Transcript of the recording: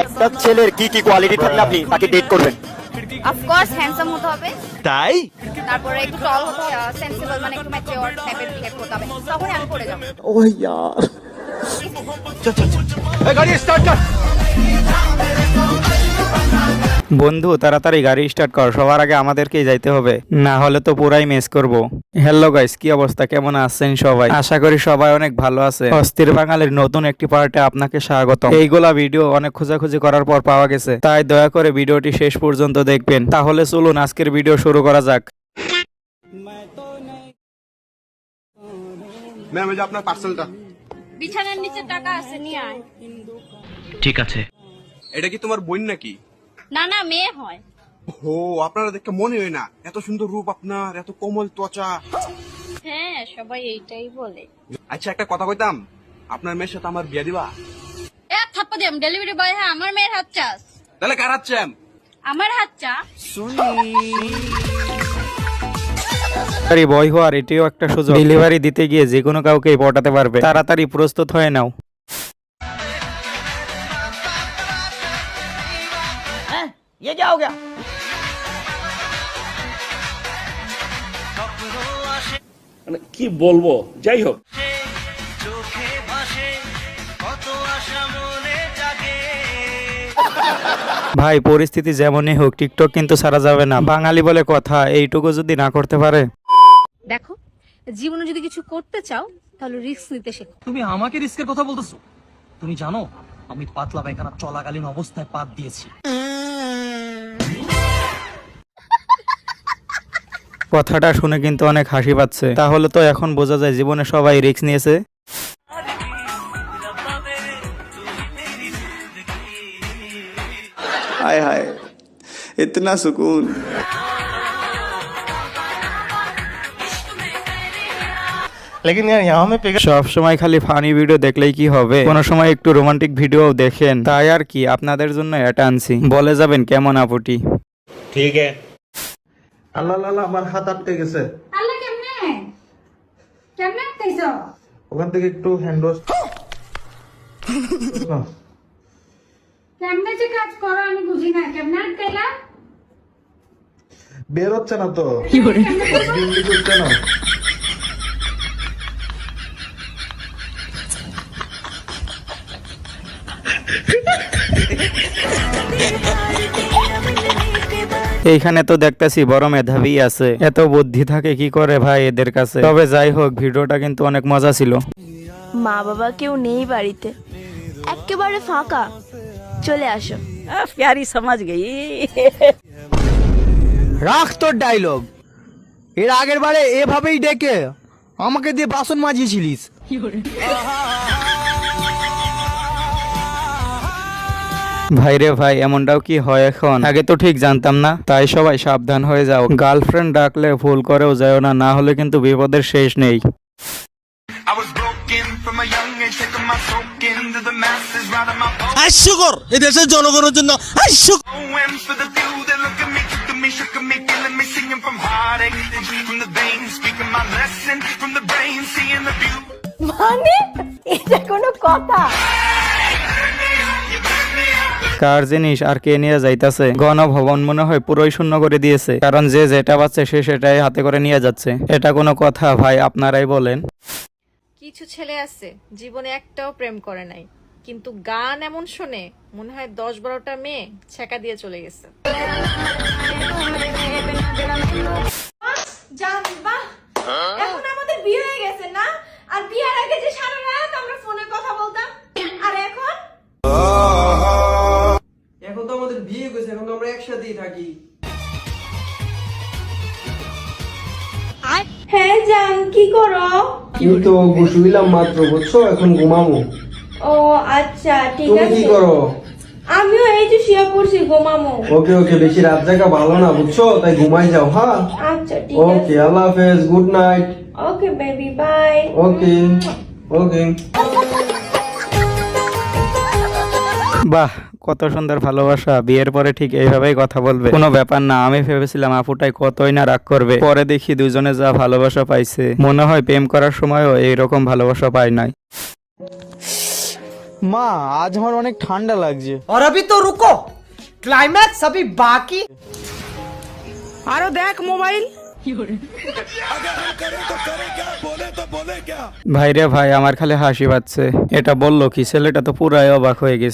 একটা ছেলের কি কি কোয়ালিটি থাকলে আপনি তাকে ডেট করবেন? অফ কোর্স হ্যান্ডসাম হতে হবে, তাই তারপরে একটু টল হতে হবে, সেন্সিবল মানে একটু ম্যাচিওর টাইপের বিহেভ করতে হবে, তখনই আমি পড়ে যাবো। ও ইয়ার এই গাড়ি স্টার্ট কর। বন্ধু তাড়াতাড়ি গাড়ি স্টার্ট কর, সবার আগে আমাদেরকেই যাইতে হবে, না হলে তো পুরাই মিস করব। হ্যালো গাইস, কি অবস্থা, কেমন আছেন সবাই? আশা করি সবাই অনেক ভালো আছে। অস্থির বাঙালির নতুন একটি পার্টে আপনাকে স্বাগতম। এইগুলা ভিডিও অনেক খোঁজাখুঁজি করার পর পাওয়া গেছে, তাই দয়া করে ভিডিওটি শেষ পর্যন্ত দেখবেন। তাহলে চলুন আজকের ভিডিও শুরু করা যাক। ম্যাম এই যে আপনার পার্সেলটা। বিছানার নিচে টাকা আছে, নিয়ে আয়। ঠিক আছে। এটা কি তোমার বোন নাকি? না না, মেয়ে হয়। ও আপনারা দেখতে মনে হয় না, এত সুন্দর রূপ আপনার, এত কোমল ত্বচা। হ্যাঁ, সবাই এইটাই বলে। আচ্ছা একটা কথা কইতাম, আপনার মেয়ের সাথে আমার বিয়ে দিবা? এক থাপ্পা দিম, ডেলিভারি বয়। হ্যাঁ, আমার মেয়ের হাত চাস? তাহলে কার হাচ্ছেন? আমার হাত চা। তাড়াতাড়ি বয় হওয়ার এটিও একটা সুযোগ। ডেলিভারি দিতে গিয়ে যে কোনো কাউকেই পটাতে পারবে। তাড়াতাড়ি প্রস্তুত হয়ে নাও। ये क्या हो गया? মানে কি বলবো, যাই হোক। ভাই পরিস্থিতি যেমনই হোক টিকটক কিন্তু ছাড়া যাবে না। বাঙালি বলে কথা, এইটুকু যদি না করতে পারে। দেখো, জীবনে যদি কিছু করতে চাও তাহলে রিস্ক নিতে শেখো। তুমি আমাকে রিস্কের কথা বলতেছো? তুমি জানো আমি পাতলা পায়খানা চলাকালীন অবস্থায় পাত দিয়েছি। কথাটা শুনে কিন্তু অনেক হাসি পাচ্ছে। তাহলে তো এখন বোঝা যায় জীবনে সবাই রিস্ক নিয়েছে। हाय हाय इतना सुकून। लेकिन यार यहाँ में সব সময় খালি ফানি ভিডিও দেখলেই কি হবে? কোন সময় একটু রোমান্টিক ভিডিও দেখেন। তাই আর কি, আপনাদের জন্য এটা আনছি। বলে যাবেন কেমন আপুটি। ঠিক আছে। আল্লাহ আল্লাহ আমার হাত আটকে গেছে। আল্লাহ কেমনে কেমনে আটকাইছো? ওখান থেকে একটু হ্যান্ড ওয়াশ। কেমনে যে কাজ করো আমি বুঝি না, কেমনে আটকাইলা? বের হচ্ছে না তো, বিন্দি করছে না। এইখানে তো দেখতেছি বড় মেধাবী আছে, এত বুদ্ধি থাকে কি করে ভাই এদের কাছে। তবে যাই হোক, ভিডিওটা কিন্তু অনেক মজা ছিল। মা বাবা কেউ নেই বাড়িতে, একেবারে ফাঁকা, চলে আসো। प्यारी समझ गई। রাখ তোর ডায়লগ, এর আগের বারে এভাবেই ডেকে আমাকে দিয়ে বাসন মাজিয়েছিলিস। ভাইরে ভাই, এমনটাও কি হয় এখন? আগে তো ঠিক জানতাম না। তাই সবাই সাবধান হয়ে যাও। গার্লফ্রেন্ড ডাকলে ভুল করেও যাও না, না হলে কিন্তু বিপদের শেষ নেই। হাস্যকর এই দেশের জনগণের জন্য হাস্যকর। মানে এটা কোনো কথা? কার জিনিস আর কে নিয়ে যাইতাছে? গণভবন মনে হয় পুরোই শূন্য করে দিয়েছে, কারণ যে যেটা পাচ্ছে সে সেটাই হাতে করে নিয়ে যাচ্ছে। এটা কোনো কথা ভাই? আপনারাই বলেন। কিছু ছেলে আছে জীবনে একটাও প্রেম করে নাই, কিন্তু গান এমন শোনে মনে হয় 10-12টা মেয়ে ছেকা দিয়ে চলে গেছে। এখন আমাদের বিয়ে হয়ে গেছে না? আর বিয়ের আগে যে সারা রাত আমরা ফোনে কথা বলতাম, আর এখন এখন তো আমাদের বিয়ে হয়েছে, এখন তো আমরা একসাথেই থাকি। হ্যাঁ জান, কি করো? আমি তো শুইলাম মাত্র, বুঝছো, এখন ঘুমাবো। ও আচ্ছা, ঠিক তুমি আছে। কি করো? আমিও এই যে শুয়ে পড়ছি, ঘুমামো। ওকে ওকে, বেশি রাত জাগা ভালো না, বুঝছো, তাই ঘুমাই যাও। হ্যাঁ আচ্ছা ঠিক আছে। ওকে, আল্লাহ হাফেজ, good night. Okay baby, bye. Okay okay. বাহ, কত সুন্দর ভালোবাসা। বিয়ের পরে ঠিক এইভাবেই কথা বলবে, কোনো ব্যাপার না। আমি ভেবেছিলাম আপুটাই কতই না রাগ করবে, পরে দেখি দুজনে যা ভালোবাসা পাইছে। মনে হয় প্রেম করার সময়ও এইরকম ভালোবাসা পায় নাই। মা আজ আমার অনেক ঠান্ডা লাগছে। और अभी तो रुको क्लाइमैक्स अभी बाकी। আরো দেখ মোবাইল। ভাই রে ভাই, আমার খালি হাসি পাচ্ছে। এটা বললো কি, ছেলেটা তো পুরাই অবাক হয়ে গেছে।